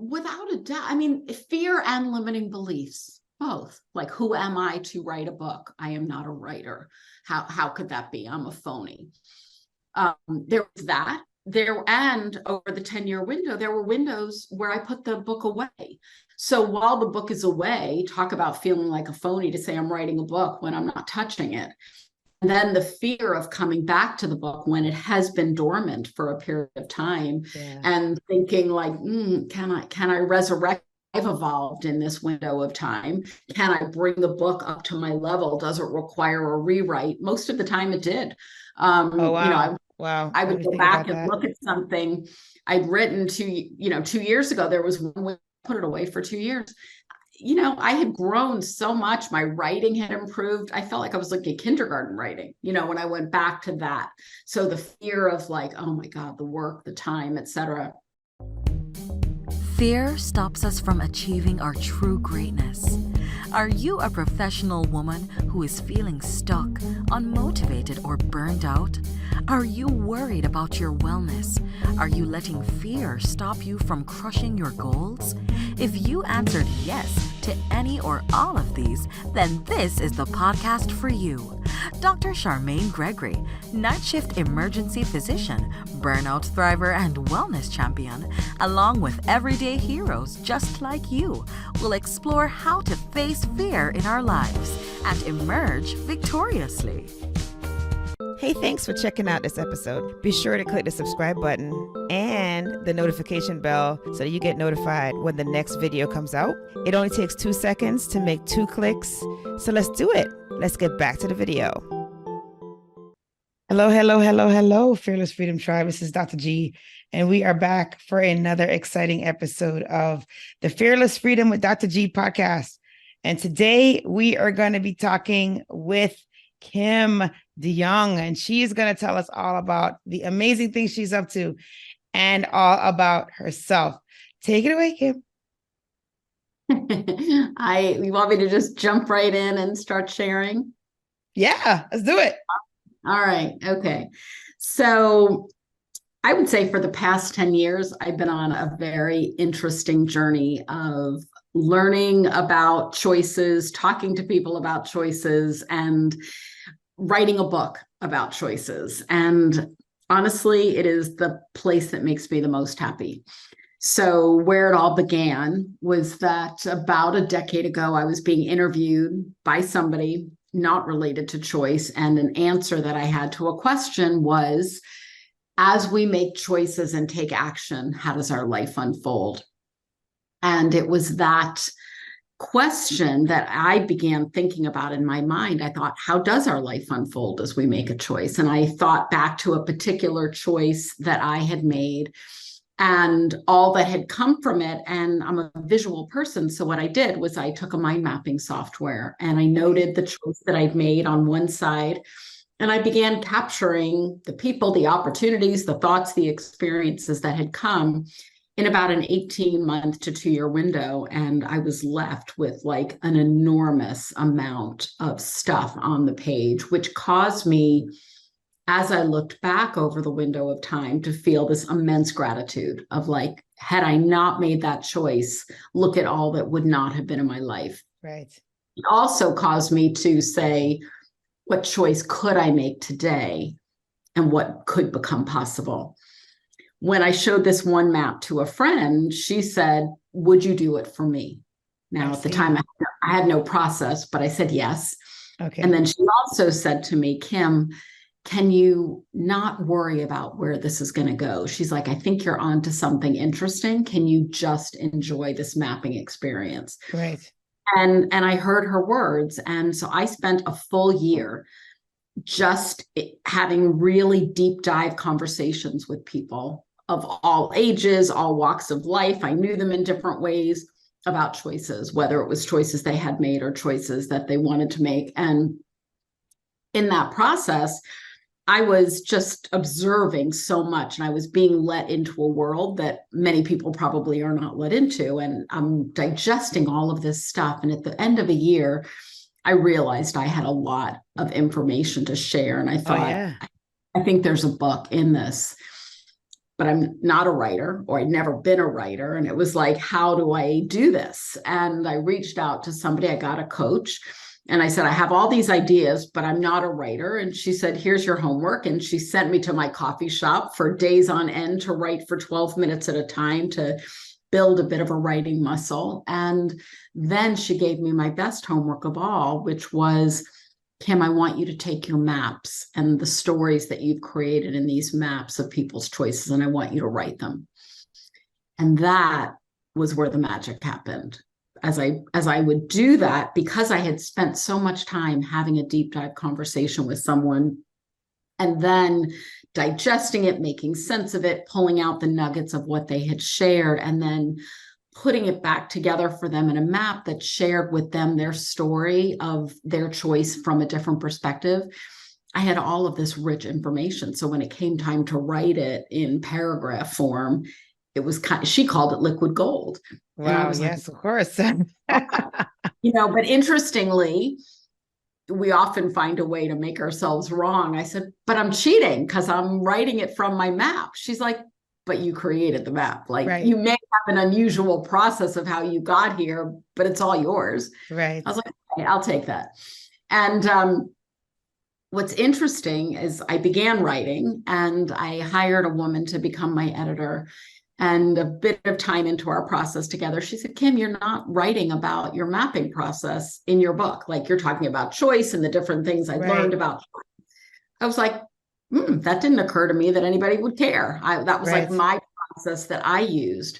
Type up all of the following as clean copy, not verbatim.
without a doubt, I mean, fear and limiting beliefs, both. Like, who am I to write a book? I am not a writer. How could that be? I'm a phony. There was that. And over the 10-year window, there were windows where I put the book away. So while the book is away, talk about feeling like a phony to say I'm writing a book when I'm not touching it. And then the fear of coming back to the book when it has been dormant for a period of time, and thinking like, can I resurrect? I've evolved in this window of time. Can I bring the book up to my level? Does it require a rewrite? Most of the time it did. I would go back and look at something I'd written 2 years ago. There was one way I put it away for 2 years. I had grown so much. My writing had improved. I felt like I was looking at kindergarten writing, when I went back to that. So the fear of like, oh my God, the work, the time, etc. Fear stops us from achieving our true greatness. Are you a professional woman who is feeling stuck, unmotivated, or burned out? Are you worried about your wellness? Are you letting fear stop you from crushing your goals? If you answered yes to any or all of these, then this is the podcast for you. Dr. Charmaine Gregory, night shift emergency physician, burnout thriver, and wellness champion, along with everyday heroes just like you, will explore how to face fear in our lives and emerge victoriously. Hey, thanks for checking out this episode. Be sure to click the subscribe button and the notification bell so that you get notified when the next video comes out. It only takes 2 seconds to make 2 clicks. So let's do it. Let's get back to the video. Hello, Fearless Freedom Tribe. This is Dr. G, and we are back for another exciting episode of the Fearless Freedom with Dr. G podcast. And today we are going to be talking with Kim DeYoung, and she's going to tell us all about the amazing things she's up to and all about herself. Take it away, Kim. You want me to just jump right in and start sharing? Yeah, let's do it. All right. Okay. So I would say for the past 10 years, I've been on a very interesting journey of learning about choices, talking to people about choices, and writing a book about choices. And honestly, it is the place that makes me the most happy. So where it all began was that about a decade ago, I was being interviewed by somebody not related to choice. And an answer that I had to a question was, as we make choices and take action, how does our life unfold? And it was that question that I began thinking about in my mind. I thought, how does our life unfold as we make a choice? And I thought back to a particular choice that I had made and all that had come from it. And I'm a visual person. So what I did was I took a mind mapping software and I noted the choice that I'd made on one side. And I began capturing the people, the opportunities, the thoughts, the experiences that had come in about an 18-month to 2-year window. And I was left with like an enormous amount of stuff on the page, which caused me, as I looked back over the window of time, to feel this immense gratitude of like, had I not made that choice, look at all that would not have been in my life. Right. It also caused me to say, what choice could I make today and what could become possible? When I showed this one map to a friend, she said, would you do it for me? Now, at the time, I had no process, but I said yes. Okay. And then she also said to me, Kim, can you not worry about where this is going to go? She's like, I think you're onto something interesting. Can you just enjoy this mapping experience? Right. And I heard her words. And so I spent a full year just having really deep dive conversations with people of all ages, all walks of life. I knew them in different ways about choices, whether it was choices they had made or choices that they wanted to make. And in that process, I was just observing so much, and I was being let into a world that many people probably are not let into. And I'm digesting all of this stuff. And at the end of a year, I realized I had a lot of information to share. And I thought, I think there's a book in this. but I'm not a writer, or I'd never been a writer. And it was like, how do I do this? And I reached out to somebody, I got a coach, and I said, I have all these ideas, but I'm not a writer. And she said, here's your homework. And she sent me to my coffee shop for days on end to write for 12 minutes at a time to build a bit of a writing muscle. And then she gave me my best homework of all, which was, Kim, I want you to take your maps and the stories that you've created in these maps of people's choices, and I want you to write them. And that was where the magic happened. As I would do that, because I had spent so much time having a deep dive conversation with someone and then digesting it, making sense of it, pulling out the nuggets of what they had shared, and then putting it back together for them in a map that shared with them their story of their choice from a different perspective. I had all of this rich information. So when it came time to write it in paragraph form, it was she called it liquid gold. Wow. Yes, of course. But interestingly, we often find a way to make ourselves wrong. I said, but I'm cheating because I'm writing it from my map. She's like, but you created the map. Like, right. You may have an unusual process of how you got here, but it's all yours. Right. I was like, okay, I'll take that. And what's interesting is I began writing, and I hired a woman to become my editor. And a bit of time into our process together, she said, Kim, you're not writing about your mapping process in your book. Like, you're talking about choice and the different things I learned about. I was like, that didn't occur to me that anybody would care. That was like my process that I used.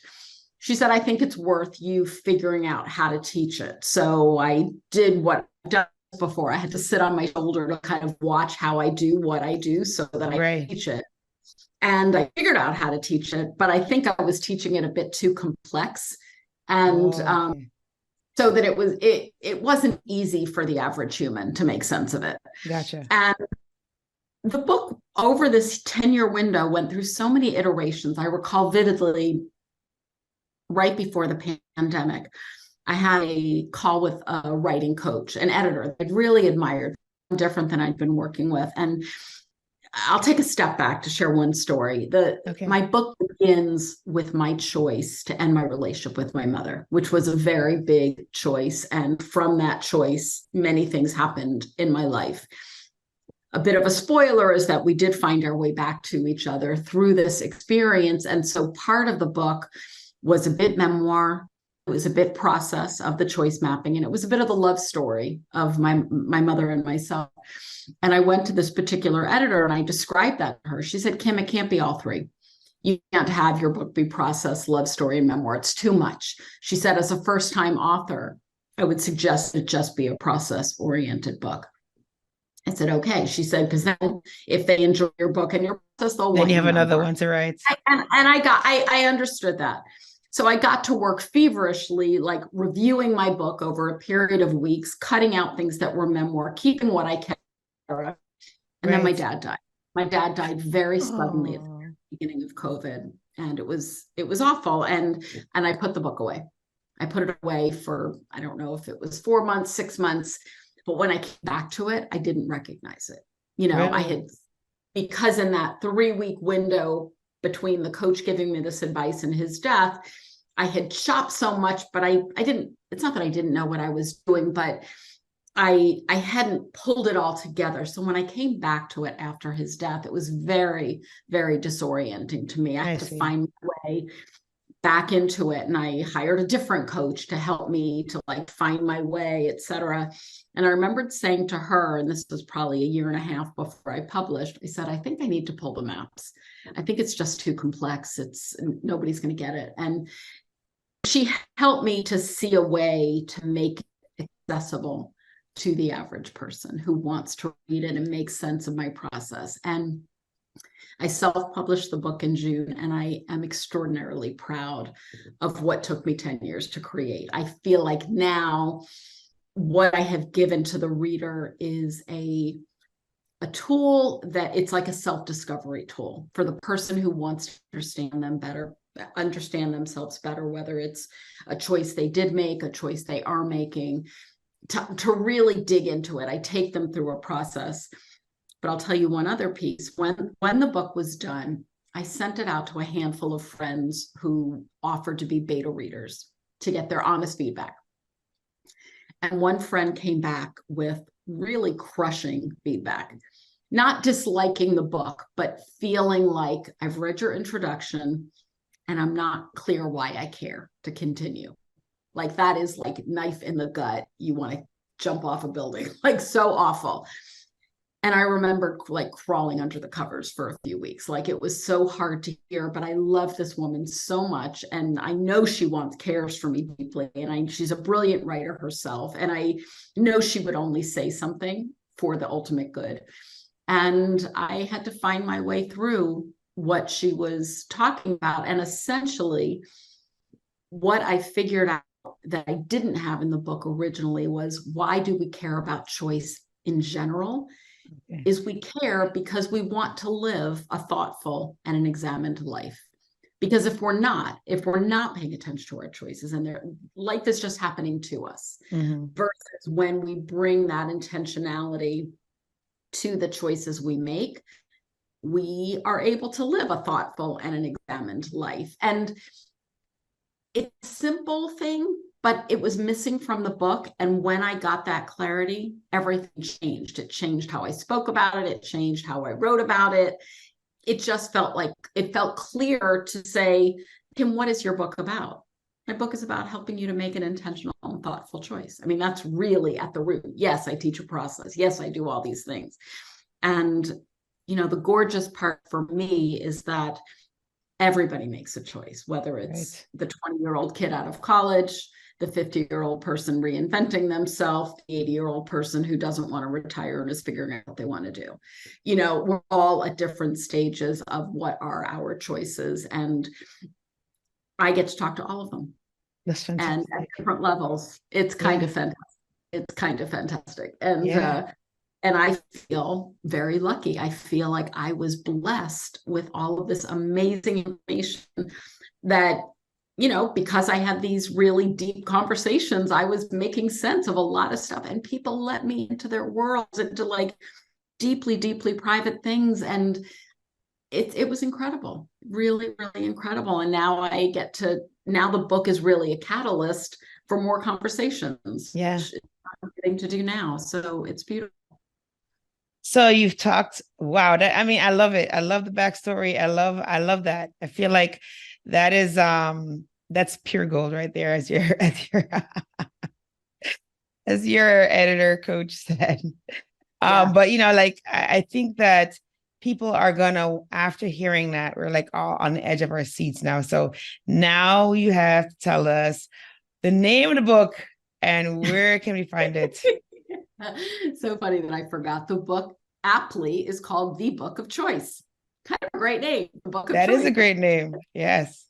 She said, I think it's worth you figuring out how to teach it. So I did what I've done before. I had to sit on my shoulder to kind of watch how I do what I do so that I teach it. And I figured out how to teach it, but I think I was teaching it a bit too complex. And so that it wasn't easy for the average human to make sense of it. Gotcha. And the book, over this 10-year window, went through so many iterations. I recall vividly, right before the pandemic, I had a call with a writing coach, an editor I'd really admired, different than I'd been working with. And I'll take a step back to share one story. My book begins with my choice to end my relationship with my mother, which was a very big choice. And from that choice, many things happened in my life. A bit of a spoiler is that we did find our way back to each other through this experience. And so part of the book was a bit memoir. It was a bit process of the choice mapping, and it was a bit of the love story of my mother and myself. And I went to this particular editor and I described that to her. She said, Kim, it can't be all three. You can't have your book be process, love story, and memoir. It's too much. She said, as a first-time author, I would suggest it just be a process-oriented book. I said, okay. She said, because then if they enjoy your book and your process, they'll then you have another one to write. And I understood that. So I got to work feverishly, like reviewing my book over a period of weeks, cutting out things that were memoir, keeping what I kept. And then my dad died. My dad died very suddenly at the beginning of COVID. And it was awful. And I put the book away. I put it away for, I don't know if it was 4 months, 6 months. But when I came back to it, I didn't recognize it. I had, because in that 3-week window between the coach giving me this advice and his death, I had chopped so much, but I didn't, it's not that I didn't know what I was doing, but I hadn't pulled it all together. So when I came back to it after his death, it was very, very disorienting to me. I had to find my way back into it. And I hired a different coach to help me to find my way, et cetera. And I remembered saying to her, and this was probably 1.5 years before I published, I said, I think I need to pull the maps. I think it's just too complex. Nobody's going to get it. And she helped me to see a way to make it accessible to the average person who wants to read it and make sense of my process. And I self-published the book in June, and I am extraordinarily proud of what took me 10 years to create. I feel like now what I have given to the reader is a tool that it's like a self-discovery tool for the person who wants to understand themselves better, whether it's a choice they did make, a choice they are making, to really dig into it. I take them through a process. But I'll tell you one other piece. When the book was done, I sent it out to a handful of friends who offered to be beta readers to get their honest feedback. And one friend came back with really crushing feedback, not disliking the book, but feeling like I've read your introduction and I'm not clear why I care to continue. Like that is like knife in the gut. You want to jump off a building, like so awful. And I remember like crawling under the covers for a few weeks. Like it was so hard to hear, but I love this woman so much. And I know she cares for me deeply. And she's a brilliant writer herself. And I know she would only say something for the ultimate good. And I had to find my way through what she was talking about. And essentially, what I figured out that I didn't have in the book originally was, why do we care about choice in general? Okay. Is we care because we want to live a thoughtful and an examined life. Because if we're not paying attention to our choices and life is just happening to us, versus when we bring that intentionality to the choices we make, we are able to live a thoughtful and an examined life. And it's a simple thing, but it was missing from the book. And when I got that clarity, everything changed. It changed how I spoke about it. It changed how I wrote about it. It just felt clear to say, Kim, what is your book about? My book is about helping you to make an intentional and thoughtful choice. I mean, that's really at the root. Yes, I teach a process. Yes, I do all these things. And, the gorgeous part for me is that everybody makes a choice, whether it's the 20-year-old kid out of college, the 50-year-old person reinventing themselves, the 80-year-old person who doesn't want to retire and is figuring out what they want to do. We're all at different stages of what are our choices. And I get to talk to all of them. That's fantastic. And at different levels. It's kind of fantastic. And I feel very lucky. I feel like I was blessed with all of this amazing information that, because I had these really deep conversations, I was making sense of a lot of stuff, and people let me into their worlds, into like deeply, deeply private things. And it was incredible, really, really incredible. And now the book is really a catalyst for more conversations. Yeah. Which I'm getting to do now. So it's beautiful. So you've talked, wow. I love it. I love the backstory. I love that. I feel like that is, that's pure gold right there, as your as your editor coach said. But I think that people are gonna, after hearing that, we're like all on the edge of our seats now. So now you have to tell us the name of the book and where can we find it? So funny that I forgot. The book aptly is called The Book of Choice. Kind of a great name. The Book of Choice. That is a great name. Yes.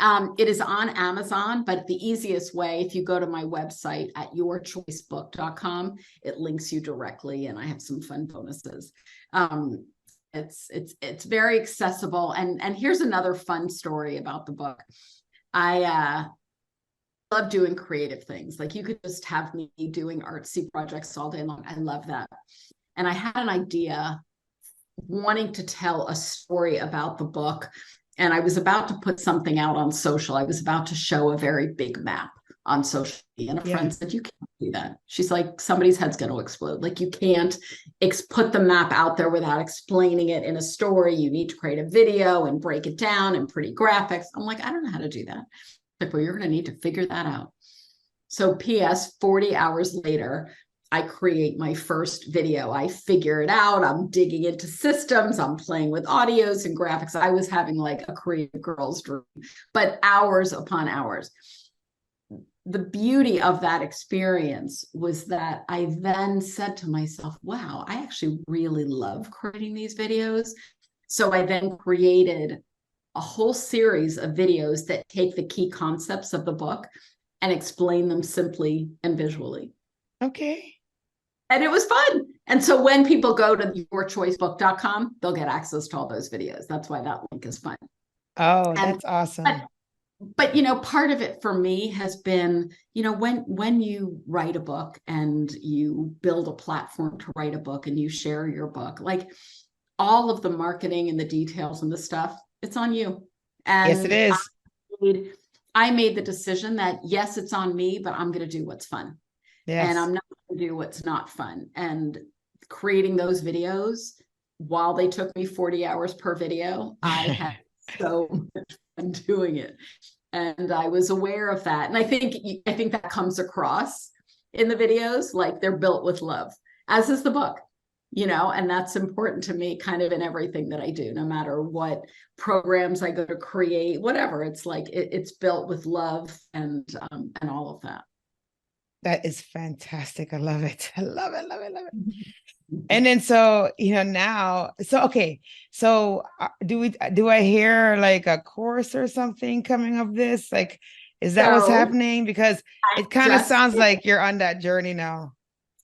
It is on Amazon, but the easiest way, if you go to my website at yourchoicebook.com, it links you directly, and I have some fun bonuses. It's very accessible. And here's another fun story about the book. I love doing creative things. Like, you could just have me doing artsy projects all day long. I love that. And I had an idea wanting to tell a story about the book. And I was about to put something out on social. I was about to show a very big map on social media. And a friend said, you can't do that. She's like, somebody's head's going to explode. Like, you can't put the map out there without explaining it in a story. You need to create a video and break it down and pretty graphics. I'm like, I don't know how to do that. Like, well, you're going to need to figure that out. So PS, 40 hours later, I create my first video. I figure it out. I'm digging into systems. I'm playing with audios and graphics. I was having like a creative girl's dream, but hours upon hours. The beauty of that experience was that I then said to myself, wow, I actually really love creating these videos. So I then created a whole series of videos that take the key concepts of the book and explain them simply and visually. Okay. And it was fun. And so when people go to yourchoicebook.com, they'll get access to all those videos. That's why that link is fun. Oh, that's awesome. But part of it for me has been, when you write a book and you build a platform to write a book and you share your book, like, all of the marketing and the details and the stuff, It's on you. Yes, it And is. I made the decision that yes, it's on me, but I'm going to do what's fun. And Yes. I'm not going to do what's not fun. And creating those videos, while they took me 40 hours per video, I had so much fun doing it. And I was aware of that. And I think that comes across in the videos, like they're built with love, as is the book, and that's important to me kind of in everything that I do, no matter what programs I go to create, whatever. It's like it's built with love and all of that. That is fantastic. I love it. I love it, love it, love it. And then so, now, so okay, so do I hear like a course or something coming of this? Like, is that what's So happening? Because I it kind of just sounds like you're on that journey now.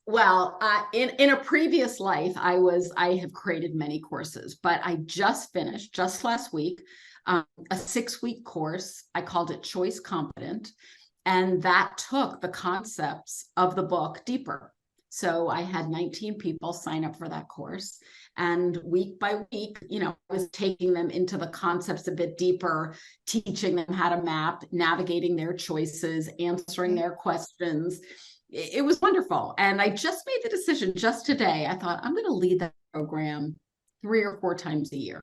Well, in a previous life, I have created many courses, but I just finished just last week a 6-week course. I called it Choice Competent, and that took the concepts of the book deeper. So I had 19 people sign up for that course, and week by week, I was taking them into the concepts a bit deeper, teaching them how to map, navigating their choices, answering their questions. It was wonderful. And I just made the decision just today. I thought I'm going to lead that program 3 or 4 times a year.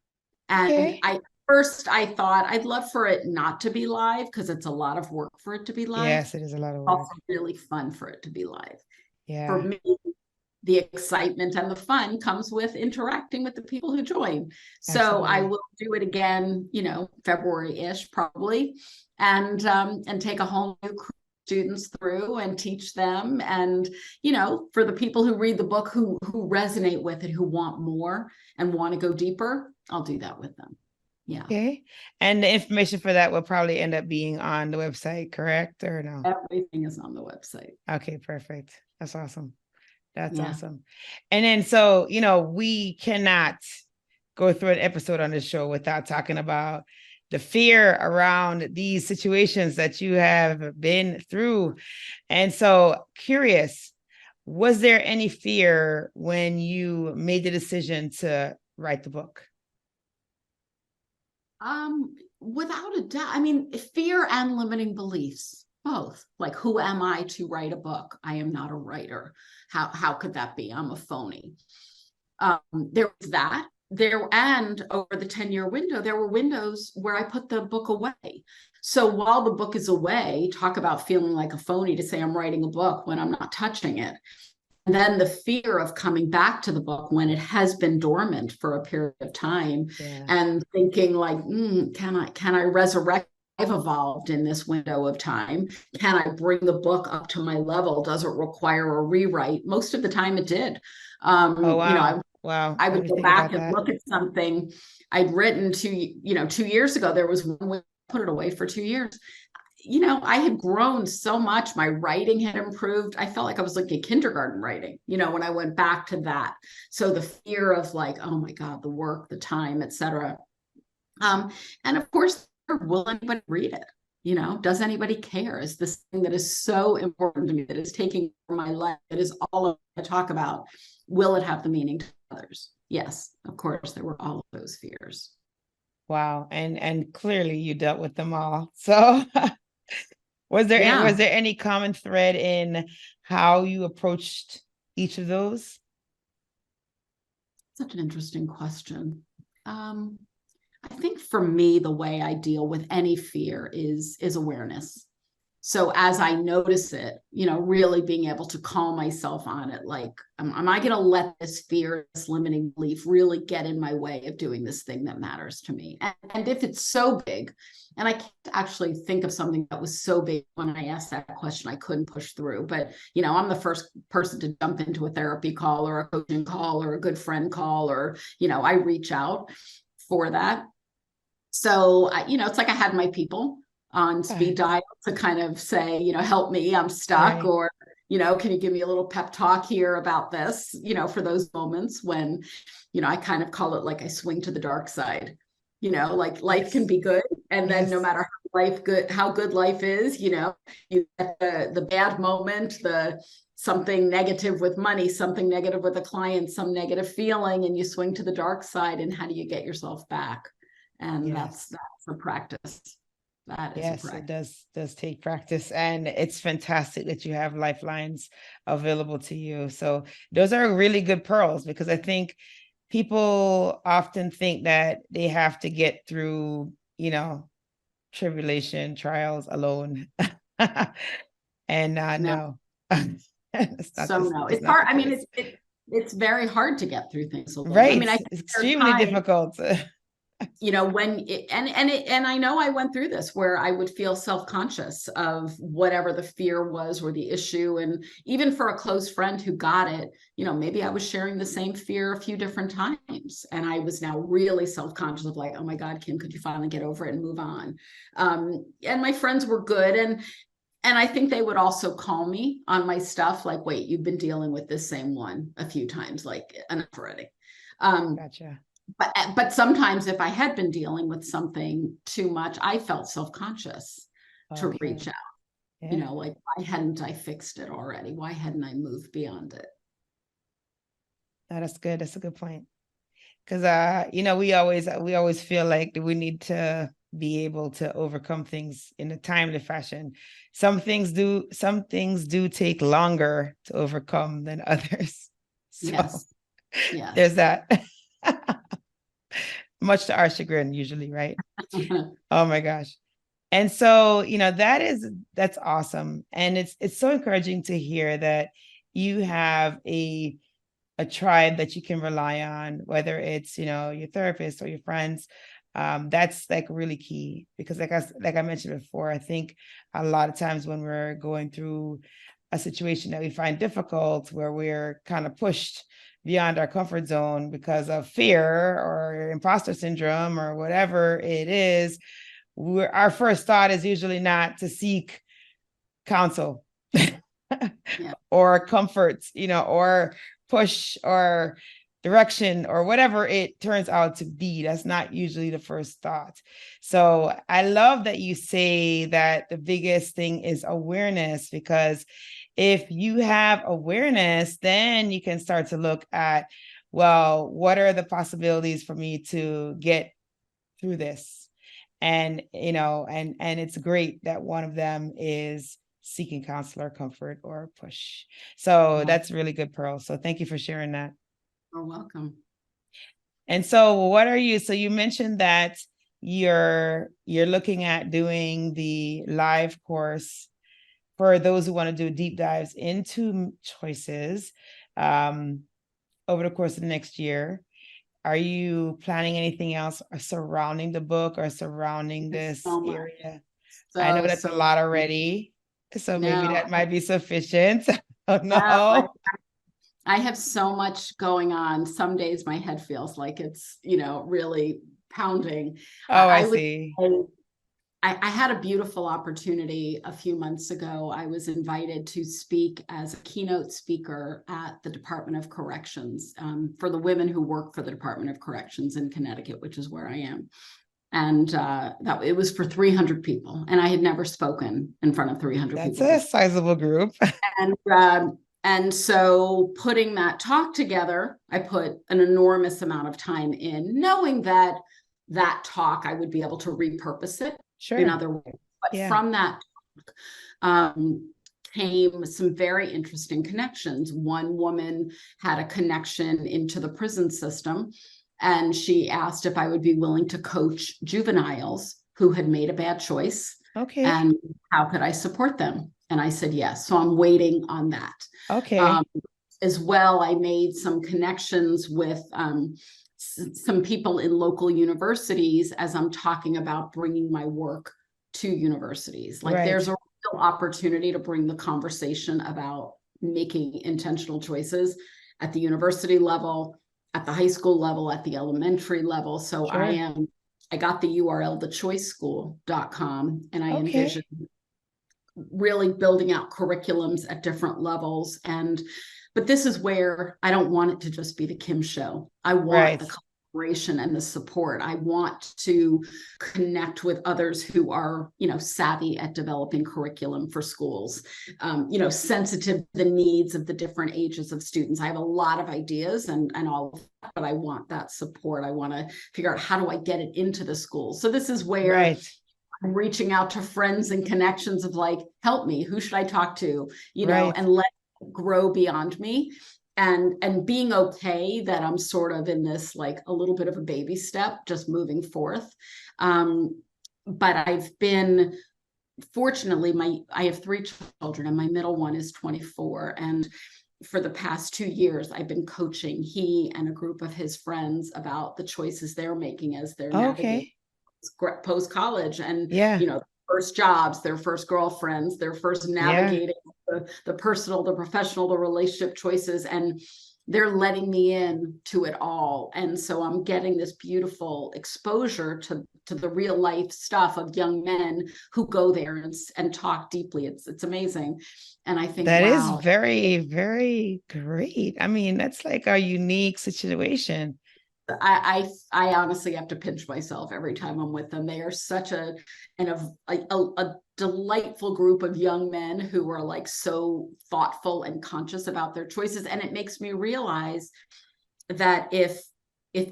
And Okay. I thought I'd love for it not to be live because it's a lot of work for it to be live. Yes, it is a lot of work. Also really fun for it to be live. For Yeah, me, the excitement and the fun comes with interacting with the people who join. So I absolutely. will do it again, February-ish probably, and take a whole new crew students through and teach them. And for the people who read the book who resonate with it, who want more and want to go deeper, I'll do that with them. Yeah. Okay. And the information for that will probably end up being on the website, correct? Or no? Everything is on the website. Okay, perfect. That's awesome. That's Yeah. awesome. And then so, we cannot go through an episode on this show without talking about the fear around these situations that you have been through. And so, curious, was there any fear when you made the decision to write the book? Without a doubt. I mean, fear and limiting beliefs, both. Like, who am I to write a book? I am not a writer. How could that be? I'm a phony. There was that. And over the 10-year window, there were windows where I put the book away. So while the book is away, talk about feeling like a phony to say I'm writing a book when I'm not touching it. And then the fear of coming back to the book when it has been dormant for a period of time, and thinking like, can I resurrect? I've evolved in this window of time. Can I bring the book up to my level? Does it require a rewrite? Most of the time it did. Oh, wow. Wow. I Let would me go think back about and that. look at something I'd written 2 years ago. There was one way I put it away for 2 years. I had grown so much. My writing had improved. I felt like I was looking at kindergarten writing, when I went back to that. So the fear of like, oh my God, the work, the time, etc. And of course, will anybody read it? Does anybody care? Is this thing that is so important to me, that is taking my life, that is all I talk about, will it have the meaning to others? Yes, of course, there were all of those fears. Wow. And clearly you dealt with them all. So was there any common thread in how you approached each of those? Such an interesting question. I think for me, the way I deal with any fear is awareness. So as I notice it, really being able to call myself on it, like, am I going to let this fear, this limiting belief really get in my way of doing this thing that matters to me? And if it's so big, and I can't actually think of something that was so big when I asked that question, I couldn't push through, but, I'm the first person to jump into a therapy call or a coaching call or a good friend call, or, I reach out for that. So, it's like I had my people on speed dial to kind of say, help me, I'm stuck, or, can you give me a little pep talk here about this, for those moments when, I kind of call it like I swing to the dark side, like life can be good. And then no matter how good life is, you get the bad moment, something negative with money, something negative with a client, some negative feeling, and you swing to the dark side. And how do you get yourself back? And Yes. that's a practice. That is a Yes, it practice. does take practice, and it's fantastic that you have lifelines available to you. So those are really good pearls, because I think people often think that they have to get through, tribulation, trials alone. And No, no, it's not so this, no, it's it's not hard. the I mean, case. it's very hard to get through things alone. I Right. mean, I think It's there are extremely times, difficult. and I know I went through this where I would feel self-conscious of whatever the fear was or the issue. And even for a close friend who got it, maybe I was sharing the same fear a few different times. And I was now really self-conscious of like, oh my God, Kim, could you finally get over it and move on? And my friends were good. And I think they would also call me on my stuff, like, wait, you've been dealing with this same one a few times, like enough already. Gotcha. But sometimes if I had been dealing with something too much, I felt self-conscious to Okay. reach out. Yeah. Like, why hadn't I fixed it already? Why hadn't I moved beyond it? No, that's good. That's a good point. Because we always feel like we need to be able to overcome things in a timely fashion. Some things do take longer to overcome than others. So Yes. Yes. there's that. Much to our chagrin, usually, right? Oh my gosh. And so, that's awesome. And it's so encouraging to hear that you have a tribe that you can rely on, whether it's, your therapist or your friends. That's like really key, because like I mentioned before, I think a lot of times when we're going through a situation that we find difficult, where we're kind of pushed beyond our comfort zone because of fear or imposter syndrome or whatever it is, our first thought is usually not to seek counsel Yeah. or comforts, or push or direction or whatever it turns out to be. That's not usually the first thought. So I love that you say that the biggest thing is awareness, because if you have awareness, then you can start to look at, well, what are the possibilities for me to get through this? And it's great that one of them is seeking counsel or comfort or push. So Yeah. that's really good, Pearl. So thank you for sharing that. You're welcome. And so you mentioned that you're looking at doing the live course for those who want to do deep dives into choices over the course of the next year. Are you planning anything else surrounding the book or surrounding It's this so much. area? I know So, that's a so lot already, so maybe no, that might be sufficient. Oh no, no. I have so much going on. Some days my head feels like it's, really pounding. Oh, I I would see. say I had a beautiful opportunity a few months ago. I was invited to speak as a keynote speaker at the Department of Corrections for the women who work for the Department of Corrections in Connecticut, which is where I am. And that it was for 300 people, and I had never spoken in front of 300 That's people a before. sizable group. And so putting that talk together, I put an enormous amount of time in, knowing that talk I would be able to repurpose it in Sure. other ways. But Yeah. from that came some very interesting connections. One woman had a connection into the prison system, and she asked if I would be willing to coach juveniles who had made a bad choice, Okay. and how could I support them? And I said yes. So I'm waiting on that. Okay. As well, I made some connections with some people in local universities as I'm talking about bringing my work to universities. Like, Right. there's a real opportunity to bring the conversation about making intentional choices at the university level, at the high school level, at the elementary level. So Sure. I got the URL, thechoiceschool.com, and I Okay. envisioned really building out curriculums at different levels. But this is where I don't want it to just be the Kim show. I want Right. the inspiration and the support. I want to connect with others who are, savvy at developing curriculum for schools, sensitive to the needs of the different ages of students. I have a lot of ideas and all of that, but I want that support. I want to figure out, how do I get it into the schools? So this is where Right. I'm reaching out to friends and connections of like, help me, who should I talk to, Right. and let it grow beyond me. And being okay that I'm sort of in this, like, a little bit of a baby step, just moving forth. But I've been, fortunately, I have 3 children and my middle one is 24. And for the past 2 years, I've been coaching he and a group of his friends about the choices they're making as they're navigating post-college and, Yeah. first jobs, their first girlfriends, their first navigating the personal, the professional, the relationship choices, and they're letting me in to it all. And so I'm getting this beautiful exposure to the real life stuff of young men who go there and talk deeply. It's amazing. And I think, That is wow, very, very great. I mean, that's like a unique situation. I honestly have to pinch myself every time I'm with them. They are such a delightful group of young men who are like so thoughtful and conscious about their choices. And it makes me realize that if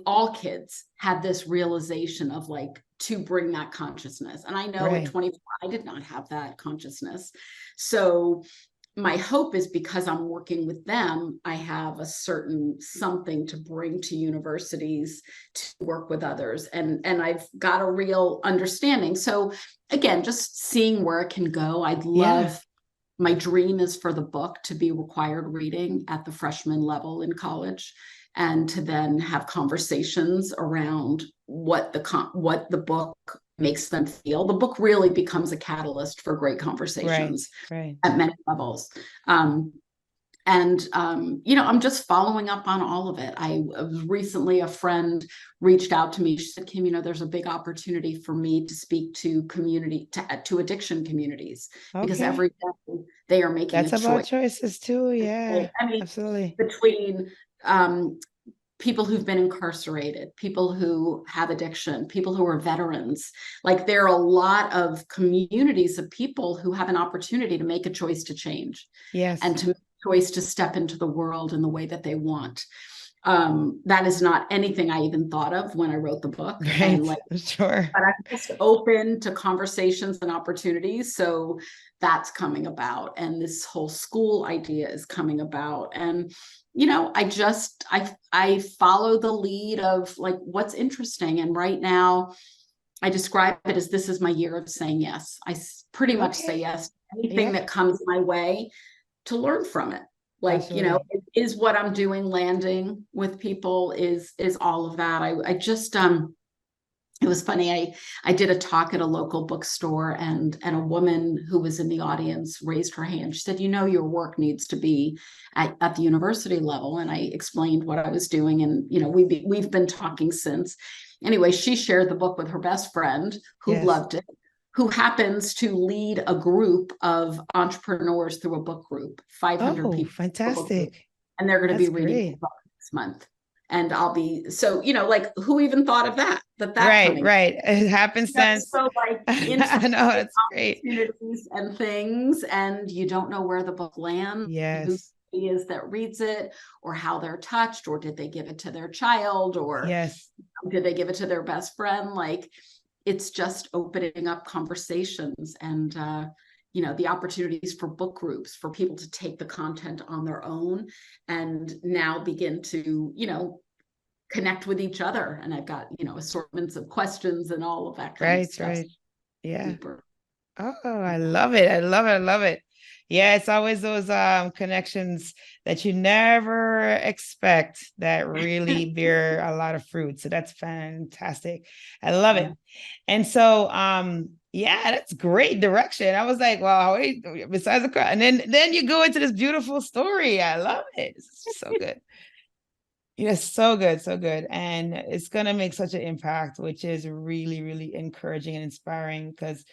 all kids had this realization of like, to bring that consciousness. And I know at 24, I did not have that consciousness. So my hope is, because I'm working with them, I have a certain something to bring to universities to work with others. And I've got a real understanding. So again, just seeing where it can go. I'd love, my dream is for the book to be required reading at the freshman level in college, and to then have conversations around what the book makes them feel. The book really becomes a catalyst for great conversations at many levels. I'm just following up on all of it. I recently, a friend reached out to me. She said, Kim, there's a big opportunity for me to speak to to addiction communities, because every day they are making That's a about choice. Choices too. Yeah, I mean, absolutely. Between people who've been incarcerated, people who have addiction, people who are veterans. Like, there are a lot of communities of people who have an opportunity to make a choice to change. Yes. And to make a choice to step into the world in the way that they want. That is not anything I even thought of when I wrote the book. And Sure. But I'm just open to conversations and opportunities. So that's coming about. And this whole school idea is coming about. And I follow the lead of like what's interesting. And right now I describe it as, this is my year of saying yes. I pretty much say yes to anything that comes my way, to learn from it. Like, is what I'm doing landing with people, is all of that. I just, it was funny. I did a talk at a local bookstore, and a woman who was in the audience raised her hand. She said, your work needs to be at the university level. And I explained what I was doing. And, we've been talking since. Anyway, she shared the book with her best friend, who loved it, who happens to lead a group of entrepreneurs through a book group, 500 people. Fantastic. And they're going to be reading the book this month. And I'll be, so, like, who even thought of that? Right. It happens then. So like, I know, that's great. And things, and you don't know where the book lands. Yes. Who is that reads it, or how they're touched, or did they give it to their child, or did they give it to their best friend? Like, it's just opening up conversations and, the opportunities for book groups, for people to take the content on their own and now begin to, connect with each other. And I've got, assortments of questions and all of that kind of stuff. Right. Yeah. Deeper. Oh, I love it. I love it. Yeah, it's always those connections that you never expect that really bear a lot of fruit. So that's fantastic. I love it. And so that's great direction. I was like, well, wait, besides the crowd. And then you go into this beautiful story. I love it. It's just so good. So good. And it's gonna make such an impact, which is really, really encouraging and inspiring, because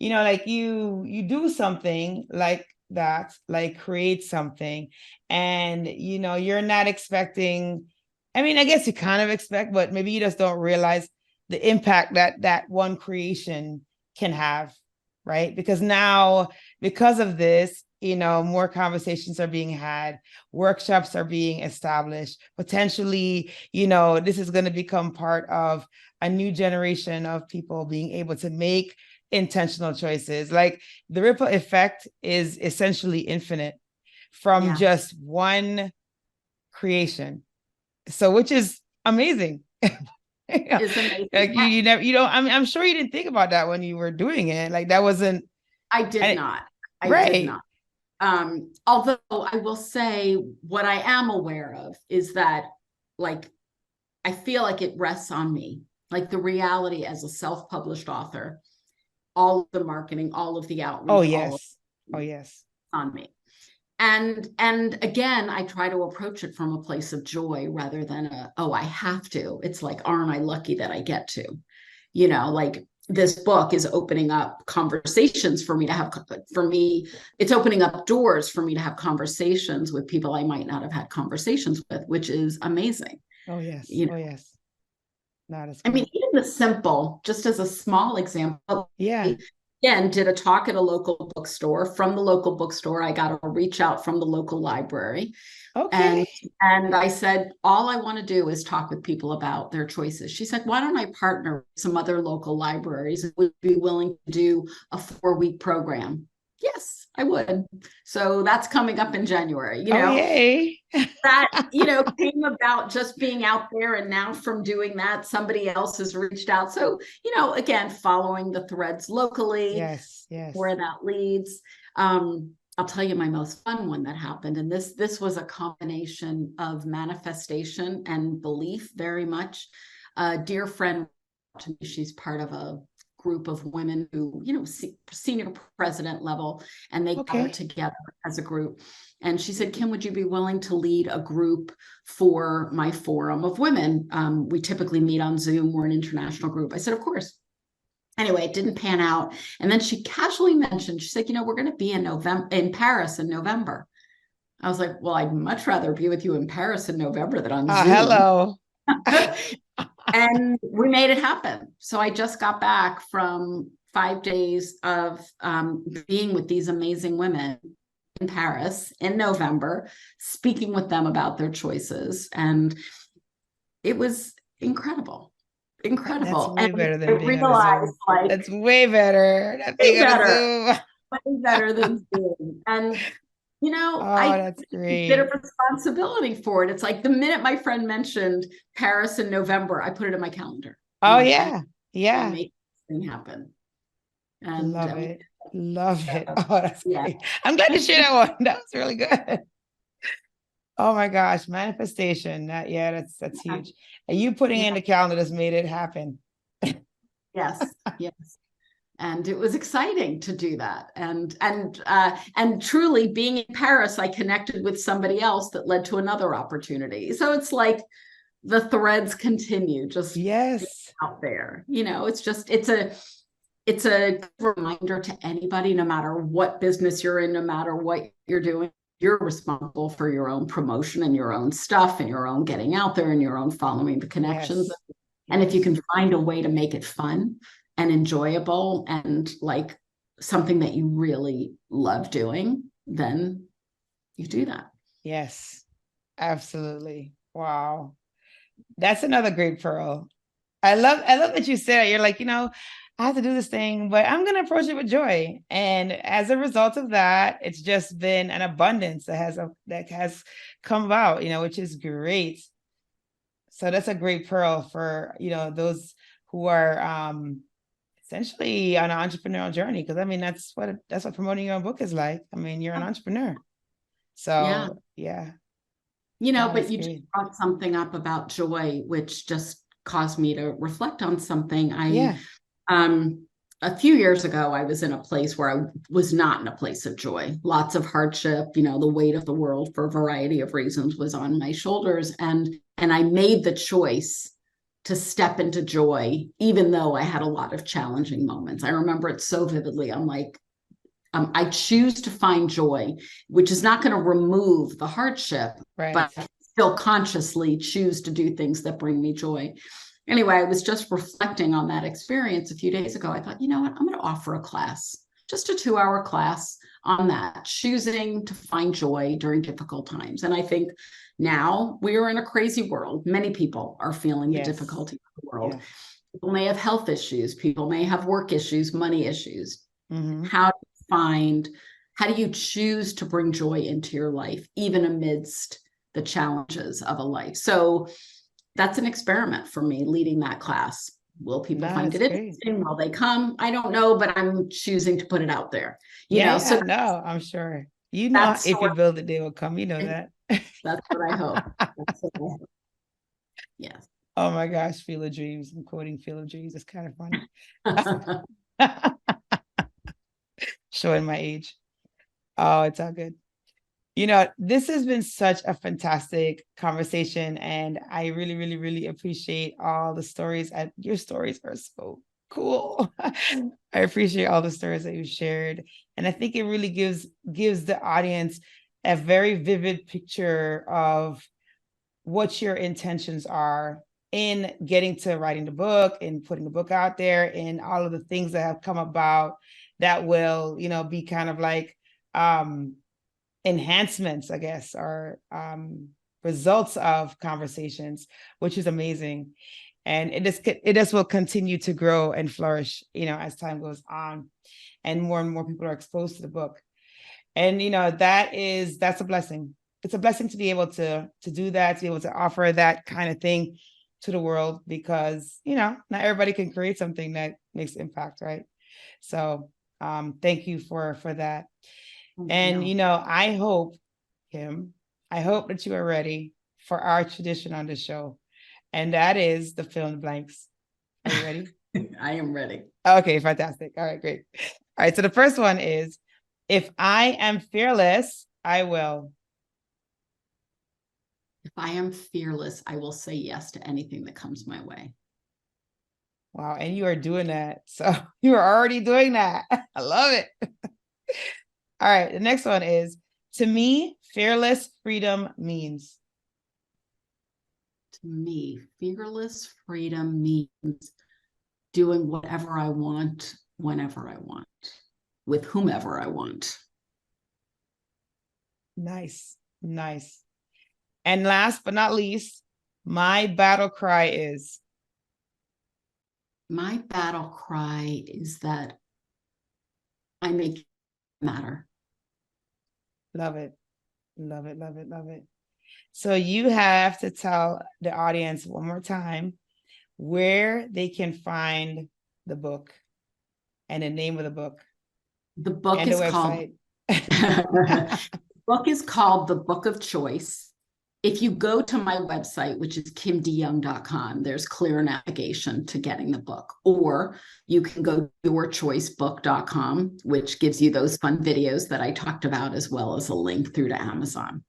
like you do something like that, like create something, and you're not expecting I mean, I guess you kind of expect, but maybe you just don't realize the impact that that one creation can have, right? Because now, because of this, more conversations are being had, workshops are being established. Potentially, this is going to become part of a new generation of people being able to make intentional choices. Like the ripple effect is essentially infinite from Yeah. just one creation. So, which is amazing. It's amazing. Like you never, I mean, I'm sure you didn't think about that when you were doing it. Like that wasn't, I did and not. I did right. not. Although I will say what I am aware of is that, like, I feel like it rests on me. Like the reality as a self-published author, all of the marketing, all of the Oh outreach, all of yes. it Oh yes. on me. And again, I try to approach it from a place of joy rather than oh, I have to. It's like, aren't I lucky that I get to? Like this book is opening up conversations for me to have, it's opening up doors for me to have conversations with people I might not have had conversations with, which is amazing. Oh yes. You know, Oh yes. Not as I mean, cool. even the simple, just as a small example, Yeah. again, did a talk at a local bookstore. From the local bookstore, I got a reach out from the local library. Okay. And I said, all I want to do is talk with people about their choices. She said, why don't I partner with some other local libraries and would be willing to do a 4-week program? Yes, I would. So that's coming up in January. Oh yay. That came about just being out there, and now from doing that, somebody else has reached out. So again, following the threads locally, Yes. Yes. where that leads. I'll tell you my most fun one that happened, and this was a combination of manifestation and belief, very much. A dear friend to me, she's part of a group of women who, senior president level, and they gather together as a group. And she said, Kim, would you be willing to lead a group for my forum of women? We typically meet on Zoom. We're an international group. I said, of course. Anyway, it didn't pan out. And then she casually mentioned, she said, we're going to be in Paris in November. I was like, well, I'd much rather be with you in Paris in November than on Zoom. Hello. And we made it happen. So I just got back from 5 days of being with these amazing women in Paris in November, speaking with them about their choices. And it was incredible. That's way better than being on a realized, Zoom. like, That's way better than being on a Zoom. Way better than Zoom. And I that's great. did a responsibility for it. It's like the minute my friend mentioned Paris in November, I put it in my calendar. Oh like, yeah. Yeah. Make this thing happen. And love it. Love it. Oh, that's great. I'm glad to share that one. That was really good. Oh my gosh, manifestation. That's huge. And you putting in the calendar just made it happen. Yes. And it was exciting to do that. And truly being in Paris, I connected with somebody else that led to another opportunity. So it's like the threads continue just out there. It's a reminder to anybody, no matter what business you're in, no matter what you're doing, you're responsible for your own promotion and your own stuff and your own getting out there and your own following the connections. Yes. And if you can find a way to make it fun and enjoyable and like something that you really love doing, then you do that. Yes, absolutely. Wow. That's another great pearl. I love that you said it. You're like, I have to do this thing, but I'm going to approach it with joy. And as a result of that, it's just been an abundance that has come about, which is great. So that's a great pearl for, those who are essentially on an entrepreneurial journey. Because I mean, that's what promoting your own book is like. I mean, you're an entrepreneur. So yeah. But you just brought something up about joy, which just caused me to reflect on something. A few years ago, I was in a place where I was not in a place of joy. Lots of hardship, the weight of the world for a variety of reasons was on my shoulders. And I made the choice to step into joy, even though I had a lot of challenging moments. I remember it so vividly. I'm like, I choose to find joy, which is not going to remove the hardship, but I still consciously choose to do things that bring me joy. Anyway, I was just reflecting on that experience a few days ago. I thought, you know what, I'm going to offer a class, just a 2-hour class on that, choosing to find joy during difficult times. And I think now we are in a crazy world. Many people are feeling the difficulty of the world. Yeah. People may have health issues. People may have work issues, money issues. Mm-hmm. How do you choose to bring joy into your life, even amidst the challenges of a life? So that's an experiment for me, leading that class. Will people find it interesting? Will they come? I don't know, but I'm choosing to put it out there. You know, so no, I'm sure. You know, if you build it, they will come. You know that. That's what I hope. That's what I hope. Yes. Oh my gosh, Field of Dreams. I'm quoting Field of Dreams. It's kind of funny. Showing my age. Oh, it's all good. You know, this has been such a fantastic conversation, and I really, really, really appreciate all the stories. And your stories are so cool. I appreciate all the stories that you shared, and I think it really gives the audience a very vivid picture of what your intentions are in getting to writing the book and putting the book out there, and all of the things that have come about that will, you know, be kind of like enhancements, I guess, or results of conversations, which is amazing. And it just will continue to grow and flourish, you know, as time goes on and more people are exposed to the book. And, you know, that's a blessing. It's a blessing to be able to do that, to be able to offer that kind of thing to the world, because, you know, not everybody can create something that makes impact, right? So thank you for that. And, you know, I hope, Kim, that you are ready for our tradition on the show. And that is the fill in the blanks. Are you ready? I am ready. Okay, fantastic. All right, great. All right. So the first one is, if I am fearless, I will. If I am fearless, I will say yes to anything that comes my way. Wow. And you are doing that. So you are already doing that. I love it. All right. The next one is, to me, fearless freedom means. To me, fearless freedom means doing whatever I want, whenever I want, with whomever I want. Nice. Nice. And last but not least, my battle cry is. My battle cry is that I make it matter. Love it. Love it. Love it. Love it. So you have to tell the audience one more time where they can find the book and the name of the book. The book is called the book is called The Book of Choice. If you go to my website, which is kimdeyoung.com, there's clear navigation to getting the book. Or you can go to yourchoicebook.com, which gives you those fun videos that I talked about, as well as a link through to Amazon.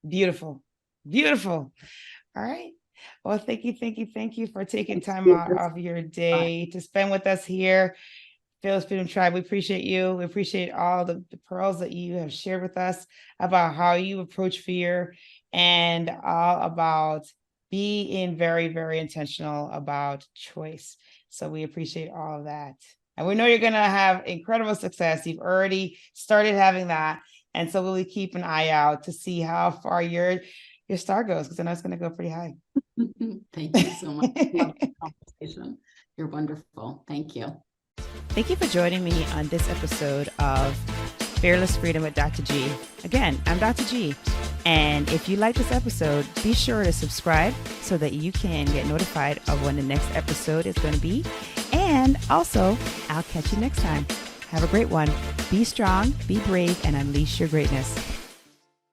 Beautiful. Beautiful. All right. Well, thank you for taking time out of your day to spend with us here. Fearless Freedom Tribe, we appreciate you. We appreciate all the pearls that you have shared with us about how you approach fear, and all about being very, very intentional about choice. So we appreciate all of that. And we know you're going to have incredible success. You've already started having that. And so we'll keep an eye out to see how far your star goes, because I know it's going to go pretty high. Thank you so much. Love the conversation. You're wonderful. Thank you. Thank you for joining me on this episode of Fearless Freedom with Dr. G. Again, I'm Dr. G. And if you like this episode, be sure to subscribe so that you can get notified of when the next episode is going to be. And also, I'll catch you next time. Have a great one. Be strong, be brave, and unleash your greatness.